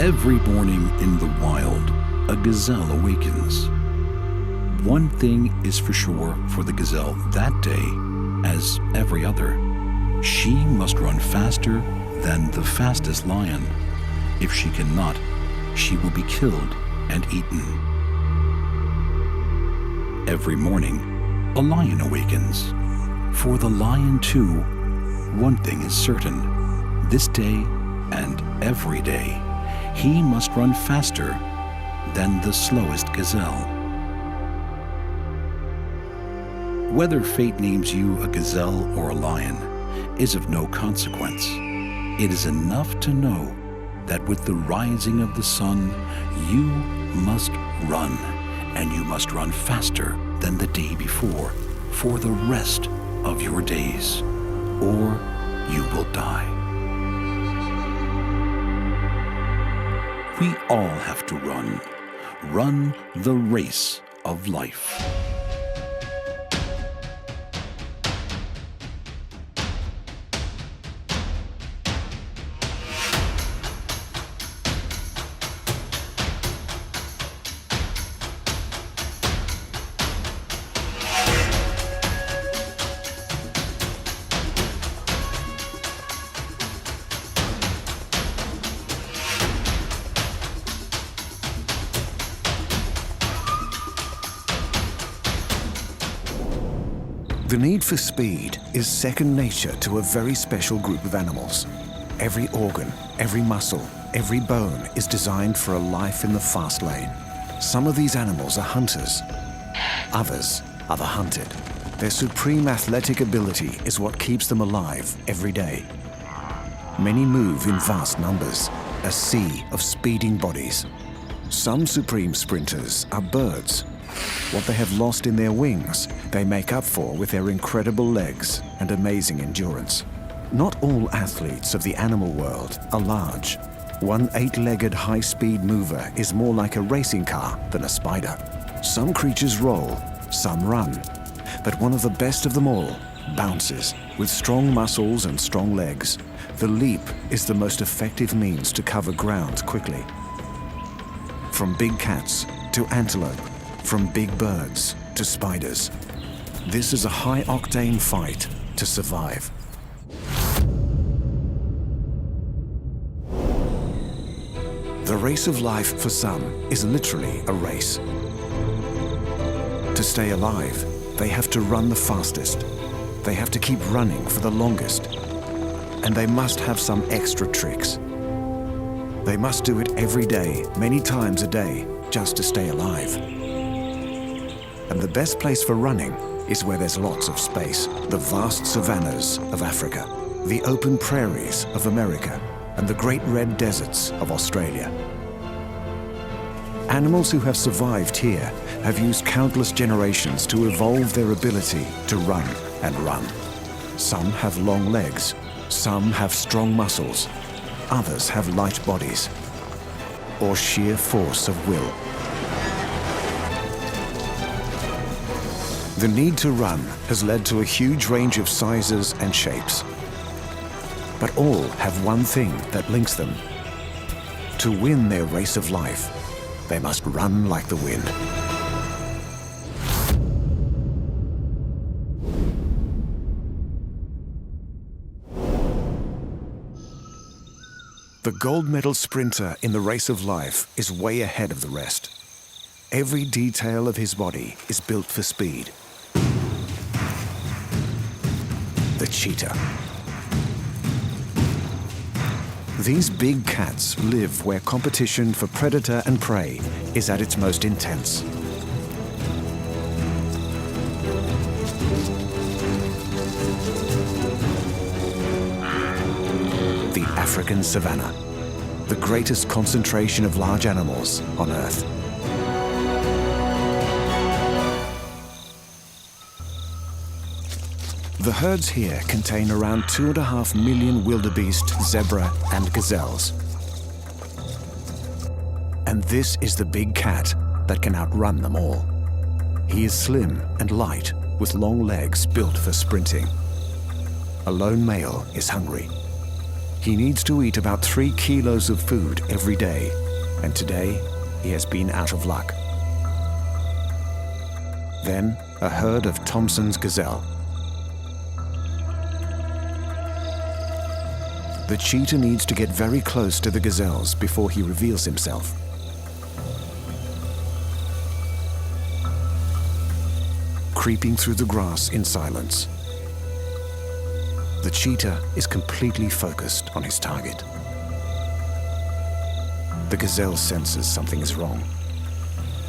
Every morning in the wild, a gazelle awakens. One thing is for sure for the gazelle that day, as every other. She must run faster than the fastest lion. If she cannot, she will be killed and eaten. Every morning, a lion awakens. For the lion too, one thing is certain. This day and every day, he must run faster than the slowest gazelle. Whether fate names you a gazelle or a lion is of no consequence. It is enough to know that with the rising of the sun, you must run, and you must run faster than the day before for the rest of your days, or you will die. We all have to run the race of life. The need for speed is second nature to a very special group of animals. Every organ, every muscle, every bone is designed for a life in the fast lane. Some of these animals are hunters. Others are the hunted. Their supreme athletic ability is what keeps them alive every day. Many move in vast numbers, a sea of speeding bodies. Some supreme sprinters are birds. What they have lost in their wings, they make up for with their incredible legs and amazing endurance. Not all athletes of the animal world are large. One 8-legged high-speed mover is more like a racing car than a spider. Some creatures roll, some run. But one of the best of them all bounces. With strong muscles and strong legs, the leap is the most effective means to cover ground quickly. From big cats to antelope, from big birds to spiders. This is a high-octane fight to survive. The race of life for some is literally a race. To stay alive, they have to run the fastest. They have to keep running for the longest. And they must have some extra tricks. They must do it every day, many times a day, just to stay alive. And the best place for running is where there's lots of space. The vast savannas of Africa, the open prairies of America, and the great red deserts of Australia. Animals who have survived here have used countless generations to evolve their ability to run and run. Some have long legs, some have strong muscles, others have light bodies, or sheer force of will. The need to run has led to a huge range of sizes and shapes. But all have one thing that links them. To win their race of life, they must run like the wind. The gold medal sprinter in the race of life is way ahead of the rest. Every detail of his body is built for speed. The cheetah. These big cats live where competition for predator and prey is at its most intense. The African savanna, the greatest concentration of large animals on Earth. The herds here contain around 2.5 million wildebeest, zebra, and gazelles. And this is the big cat that can outrun them all. He is slim and light, with long legs built for sprinting. A lone male is hungry. He needs to eat about 3 kilos of food every day, and today he has been out of luck. Then, a herd of Thompson's gazelle. The cheetah needs to get very close to the gazelles before he reveals himself. Creeping through the grass in silence. The cheetah is completely focused on his target. The gazelle senses something is wrong.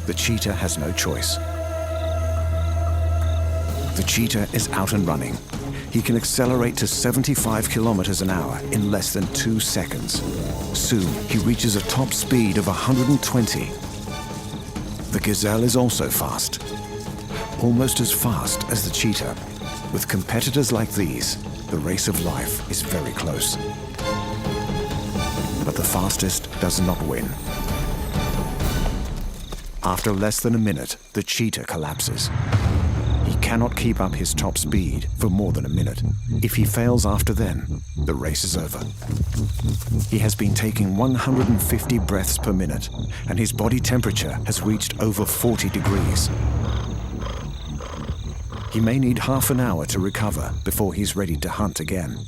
The cheetah has no choice. The cheetah is out and running. He can accelerate to 75 kilometers an hour in less than 2 seconds. Soon, he reaches a top speed of 120. The gazelle is also fast, almost as fast as the cheetah. With competitors like these, the race of life is very close. But the fastest does not win. After less than a minute, the cheetah collapses. He cannot keep up his top speed for more than a minute. If he fails after then, the race is over. He has been taking 150 breaths per minute, and his body temperature has reached over 40 degrees. He may need half an hour to recover before he's ready to hunt again.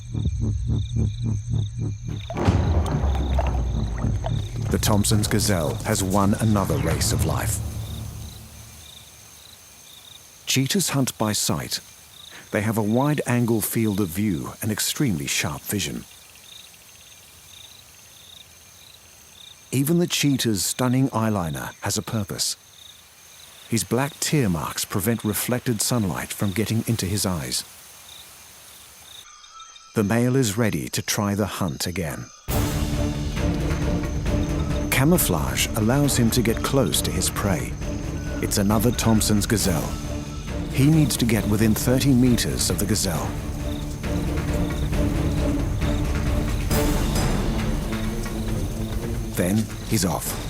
The Thompson's gazelle has won another race of life. Cheetahs hunt by sight. They have a wide-angle field of view and extremely sharp vision. Even the cheetah's stunning eyeliner has a purpose. His black tear marks prevent reflected sunlight from getting into his eyes. The male is ready to try the hunt again. Camouflage allows him to get close to his prey. It's another Thompson's gazelle. He needs to get within 30 meters of the gazelle. Then he's off.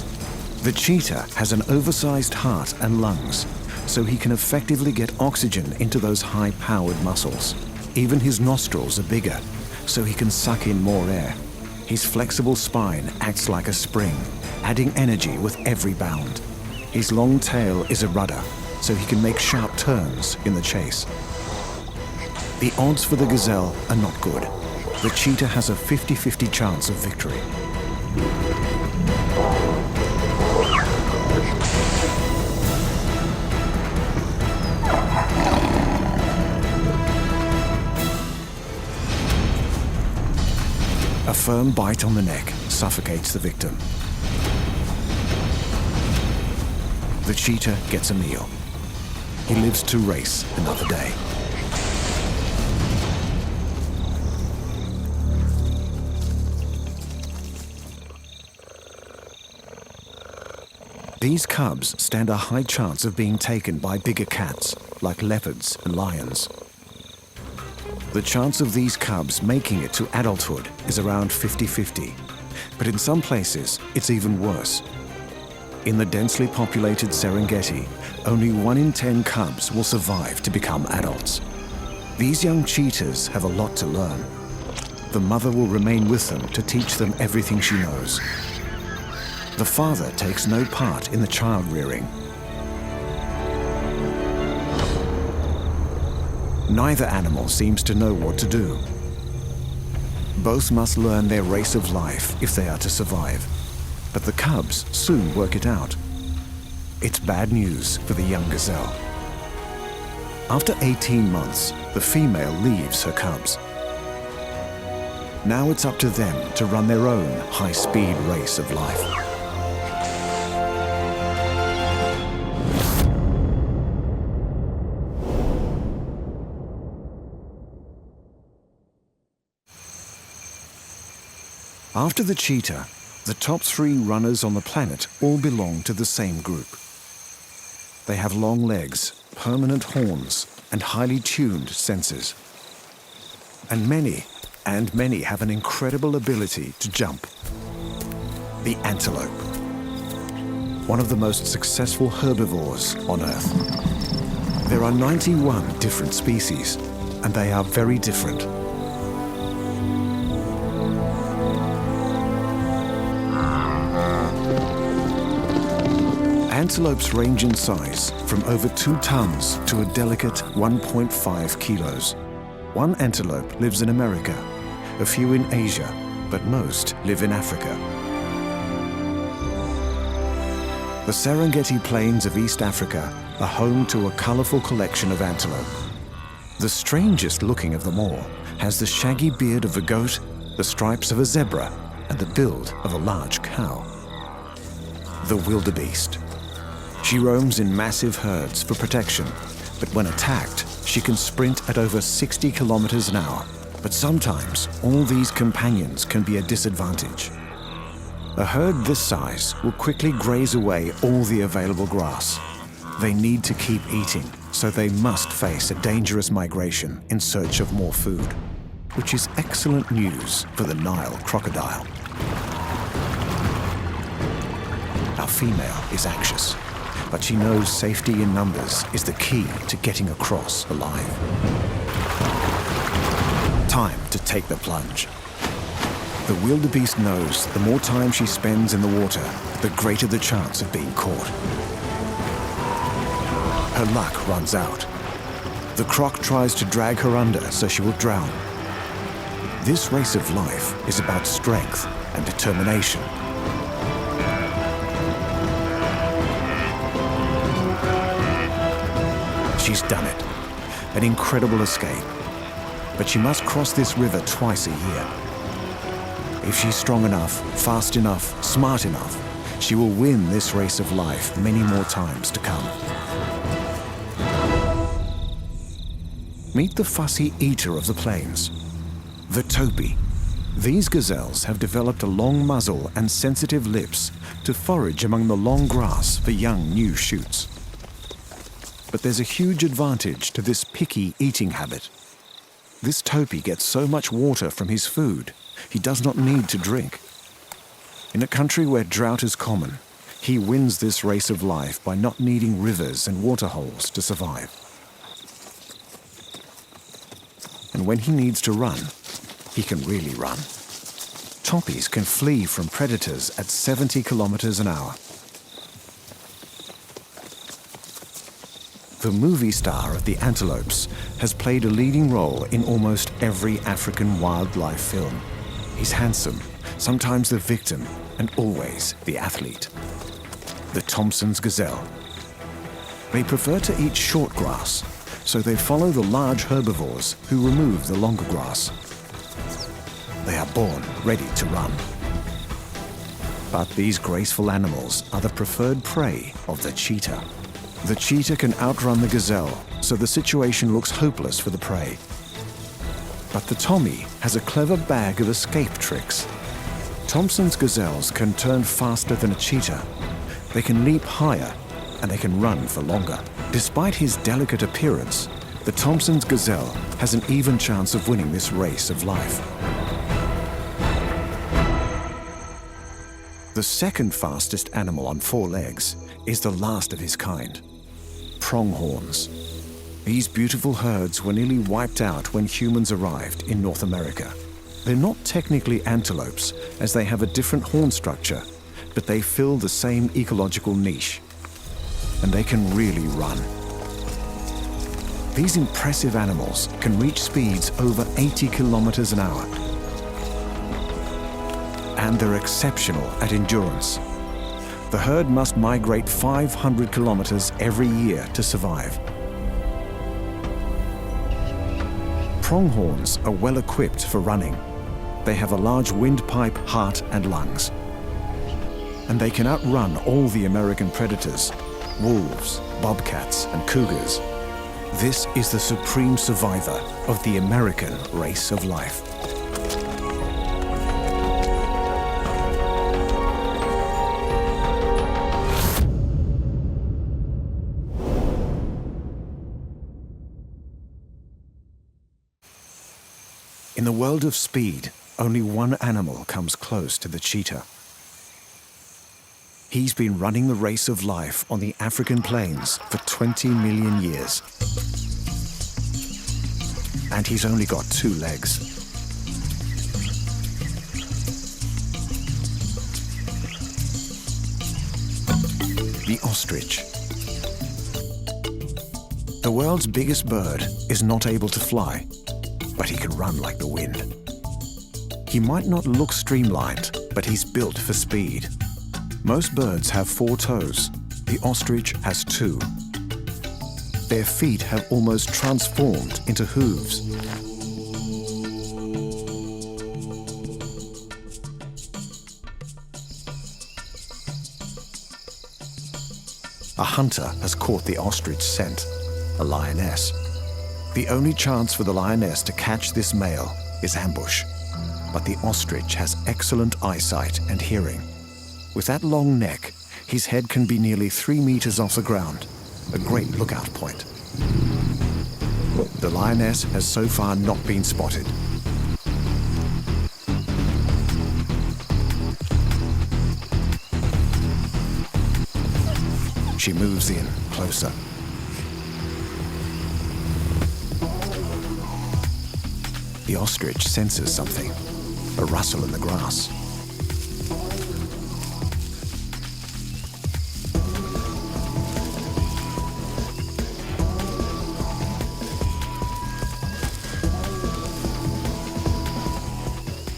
The cheetah has an oversized heart and lungs, so he can effectively get oxygen into those high-powered muscles. Even his nostrils are bigger, so he can suck in more air. His flexible spine acts like a spring, adding energy with every bound. His long tail is a rudder, so he can make sharp turns in the chase. The odds for the gazelle are not good. The cheetah has a 50-50 chance of victory. A firm bite on the neck suffocates the victim. The cheetah gets a meal. He lives to race another day. These cubs stand a high chance of being taken by bigger cats, like leopards and lions. The chance of these cubs making it to adulthood is around 50-50, but in some places it's even worse. In the densely populated Serengeti, only 1 in 10 cubs will survive to become adults. These young cheetahs have a lot to learn. The mother will remain with them to teach them everything she knows. The father takes no part in the child rearing. Neither animal seems to know what to do. Both must learn their race of life if they are to survive. But the cubs soon work it out. It's bad news for the young gazelle. After 18 months, the female leaves her cubs. Now it's up to them to run their own high-speed race of life. After the cheetah, the top 3 runners on the planet all belong to the same group. They have long legs, permanent horns, and highly tuned senses. And many have an incredible ability to jump. The antelope, one of the most successful herbivores on Earth. There are 91 different species, and they are very different. Antelopes range in size from over 2 tons to a delicate 1.5 kilos. One antelope lives in America, a few in Asia, but most live in Africa. The Serengeti Plains of East Africa are home to a colorful collection of antelope. The strangest looking of them all has the shaggy beard of a goat, the stripes of a zebra, and the build of a large cow. The wildebeest. She roams in massive herds for protection, but when attacked, she can sprint at over 60 kilometers an hour. But sometimes, all these companions can be a disadvantage. A herd this size will quickly graze away all the available grass. They need to keep eating, so they must face a dangerous migration in search of more food, which is excellent news for the Nile crocodile. Our female is anxious, but she knows safety in numbers is the key to getting across alive. Time to take the plunge. The wildebeest knows the more time she spends in the water, the greater the chance of being caught. Her luck runs out. The croc tries to drag her under so she will drown. This race of life is about strength and determination. She's done it. An incredible escape. But she must cross this river twice a year. If she's strong enough, fast enough, smart enough, she will win this race of life many more times to come. Meet the fussy eater of the plains, the topi. These gazelles have developed a long muzzle and sensitive lips to forage among the long grass for young new shoots. But there's a huge advantage to this picky eating habit. This topi gets so much water from his food, he does not need to drink. In a country where drought is common, he wins this race of life by not needing rivers and waterholes to survive. And when he needs to run, he can really run. Topis can flee from predators at 70 kilometers an hour. The movie star of the antelopes has played a leading role in almost every African wildlife film. He's handsome, sometimes the victim, and always the athlete. The Thompson's gazelle. They prefer to eat short grass, so they follow the large herbivores who remove the longer grass. They are born ready to run. But these graceful animals are the preferred prey of the cheetah. The cheetah can outrun the gazelle, so the situation looks hopeless for the prey. But the Tommy has a clever bag of escape tricks. Thompson's gazelles can turn faster than a cheetah. They can leap higher, and they can run for longer. Despite his delicate appearance, the Thompson's gazelle has an even chance of winning this race of life. The second fastest animal on 4 legs is the last of his kind. Pronghorns. These beautiful herds were nearly wiped out when humans arrived in North America. They're not technically antelopes, as they have a different horn structure, but they fill the same ecological niche. And they can really run. These impressive animals can reach speeds over 80 kilometers an hour. And they're exceptional at endurance. The herd must migrate 500 kilometers every year to survive. Pronghorns are well equipped for running. They have a large windpipe, heart, and lungs. And they can outrun all the American predators, wolves, bobcats, and cougars. This is the supreme survivor of the American race of life. In the world of speed, only one animal comes close to the cheetah. He's been running the race of life on the African plains for 20 million years. And he's only got 2 legs. the ostrich. The world's biggest bird is not able to fly, but he can run like the wind. He might not look streamlined, but he's built for speed. Most birds have 4 toes. The ostrich has 2. Their feet have almost transformed into hooves. A hunter has caught the ostrich scent, a lioness. The only chance for the lioness to catch this male is ambush. But the ostrich has excellent eyesight and hearing. With that long neck, his head can be nearly 3 meters off the ground, a great lookout point. The lioness has so far not been spotted. She moves in closer. The ostrich senses something, a rustle in the grass.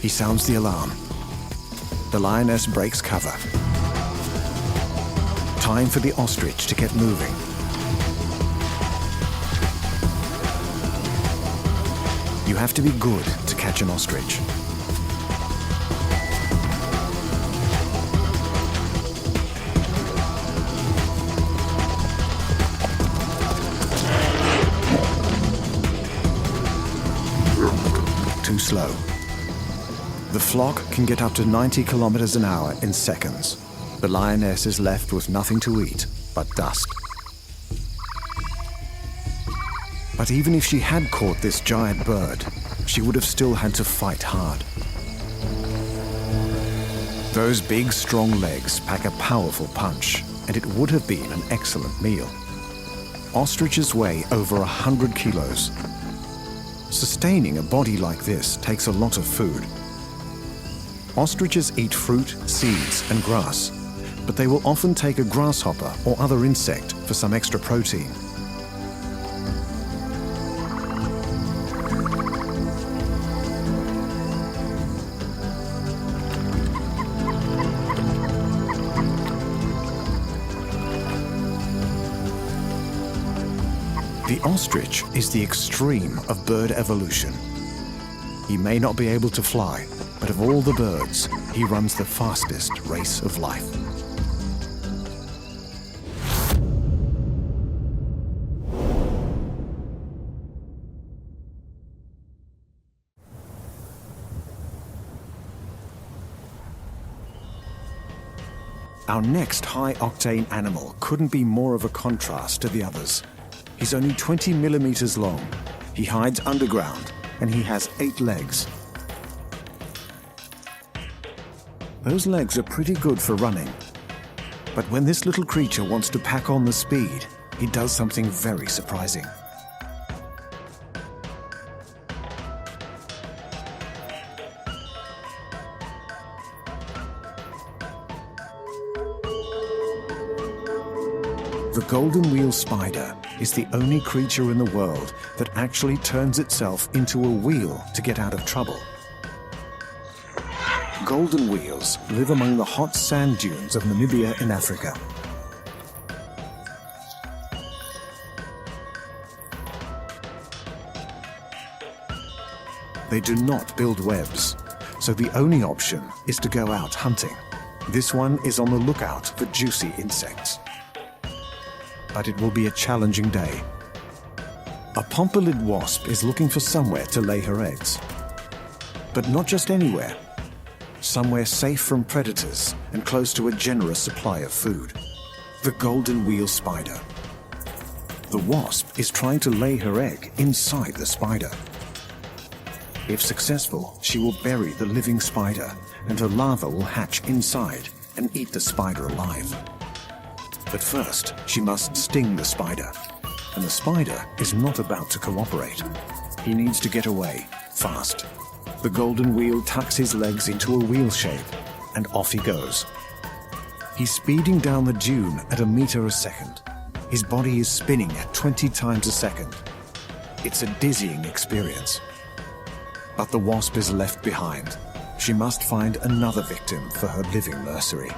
He sounds the alarm. The lioness breaks cover. Time for the ostrich to get moving. You have to be good to catch an ostrich. Too slow. The flock can get up to 90 kilometers an hour in seconds. The lioness is left with nothing to eat but dust. But even if she had caught this giant bird, she would have still had to fight hard. Those big, strong legs pack a powerful punch, and it would have been an excellent meal. Ostriches weigh over 100 kilos. Sustaining a body like this takes a lot of food. Ostriches eat fruit, seeds, and grass, but they will often take a grasshopper or other insect for some extra protein. The ostrich is the extreme of bird evolution. He may not be able to fly, but of all the birds, he runs the fastest race of life. Our next high-octane animal couldn't be more of a contrast to the others. He's only 20 millimeters long. He hides underground, and he has 8 legs. Those legs are pretty good for running. But when this little creature wants to pack on the speed, he does something very surprising. The golden wheel spider is the only creature in the world that actually turns itself into a wheel to get out of trouble. Golden wheels live among the hot sand dunes of Namibia in Africa. They do not build webs, so the only option is to go out hunting. This one is on the lookout for juicy insects. But it will be a challenging day. A pompelid wasp is looking for somewhere to lay her eggs. But not just anywhere. Somewhere safe from predators and close to a generous supply of food. The golden wheel spider. The wasp is trying to lay her egg inside the spider. If successful, she will bury the living spider, and her larva will hatch inside and eat the spider alive. But first, she must sting the spider, and the spider is not about to cooperate. He needs to get away, fast. The golden wheel tucks his legs into a wheel shape, and off he goes. He's speeding down the dune at a meter a second. His body is spinning at 20 times a second. It's a dizzying experience. But the wasp is left behind. She must find another victim for her living nursery.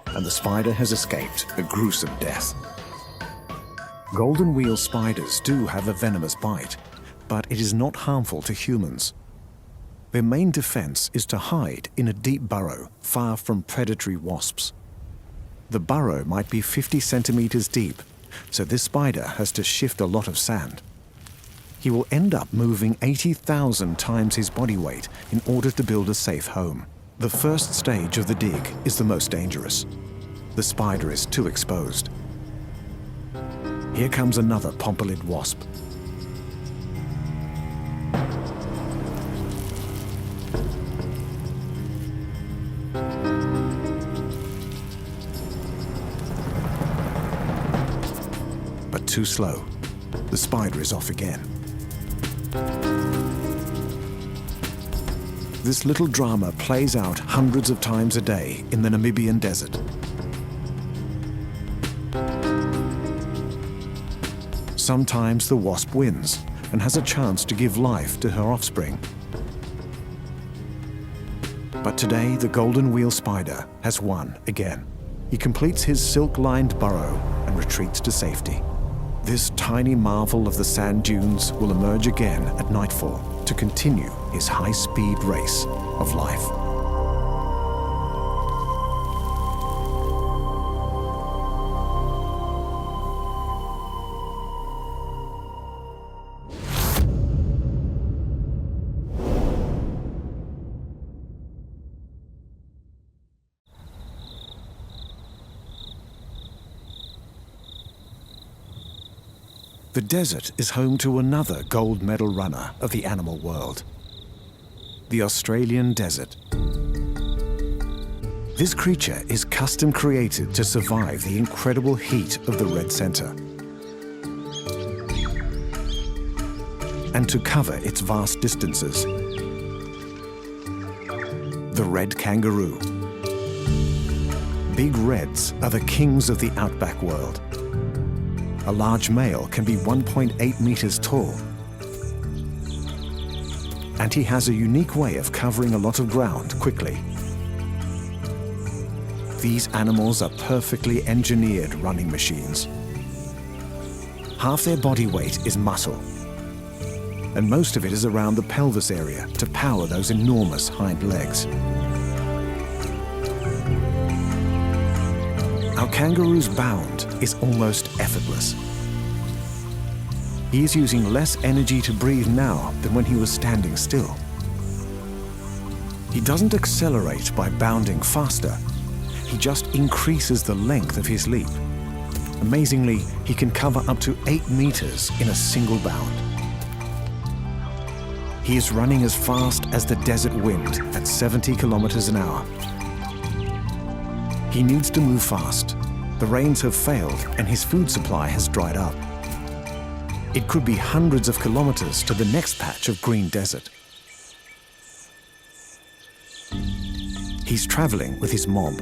And the spider has escaped a gruesome death. Golden wheel spiders do have a venomous bite, but it is not harmful to humans. Their main defense is to hide in a deep burrow far from predatory wasps. The burrow might be 50 centimeters deep, so this spider has to shift a lot of sand. He will end up moving 80,000 times his body weight in order to build a safe home. The first stage of the dig is the most dangerous. The spider is too exposed. Here comes another pompilid wasp. But too slow. The spider is off again. This little drama plays out hundreds of times a day in the Namibian desert. Sometimes the wasp wins and has a chance to give life to her offspring. But today, the golden wheel spider has won again. He completes his silk-lined burrow and retreats to safety. This tiny marvel of the sand dunes will emerge again at nightfall to continue his high-speed race of life. The desert is home to another gold medal runner of the animal world, the Australian desert. This creature is custom created to survive the incredible heat of the red center and to cover its vast distances. The red kangaroo. Big reds are the kings of the outback world. A large male can be 1.8 meters tall. And he has a unique way of covering a lot of ground quickly. These animals are perfectly engineered running machines. Half their body weight is muscle, and most of it is around the pelvis area to power those enormous hind legs. Our kangaroo's bound is almost effortless. He is using less energy to breathe now than when he was standing still. He doesn't accelerate by bounding faster. He just increases the length of his leap. Amazingly, he can cover up to 8 meters in a single bound. He is running as fast as the desert wind at 70 kilometers an hour. He needs to move fast. The rains have failed and his food supply has dried up. It could be hundreds of kilometers to the next patch of green desert. He's traveling with his mob.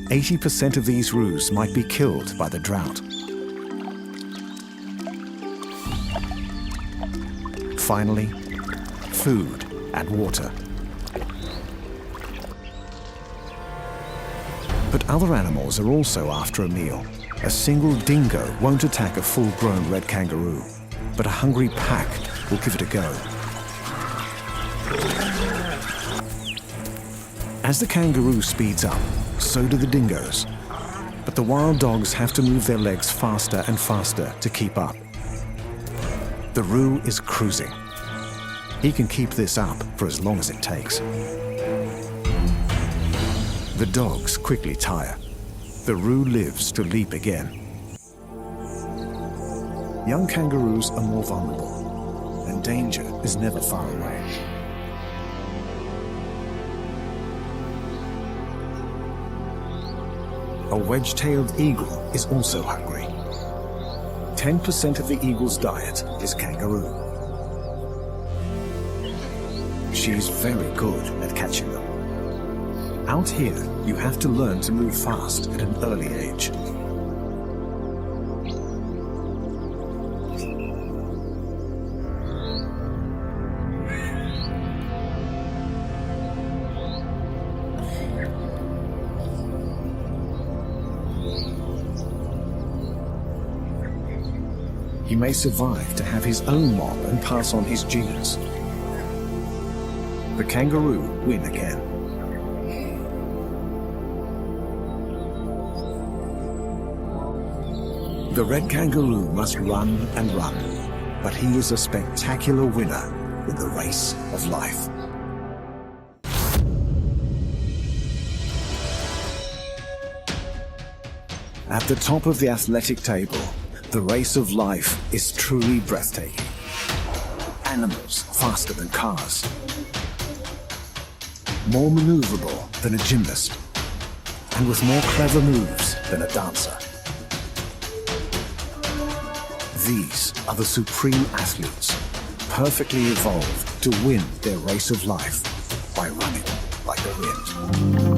80% of these roos might be killed by the drought. Finally, food and water. But other animals are also after a meal. A single dingo won't attack a full-grown red kangaroo, but a hungry pack will give it a go. As the kangaroo speeds up, so do the dingoes. But the wild dogs have to move their legs faster and faster to keep up. The roo is cruising. He can keep this up for as long as it takes. The dogs quickly tire. The roo lives to leap again. Young kangaroos are more vulnerable, and danger is never far away. A wedge-tailed eagle is also hungry. 10% of the eagle's diet is kangaroo. She's very good at catching them. Out here, you have to learn to move fast at an early age. He may survive to have his own mob and pass on his genes. The kangaroo win again. The red kangaroo must run and run, but he is a spectacular winner in the race of life. At the top of the athletic table, the race of life is truly breathtaking. Animals faster than cars, more maneuverable than a gymnast, and with more clever moves than a dancer. These are the supreme athletes, perfectly evolved to win their race of life by running like the wind.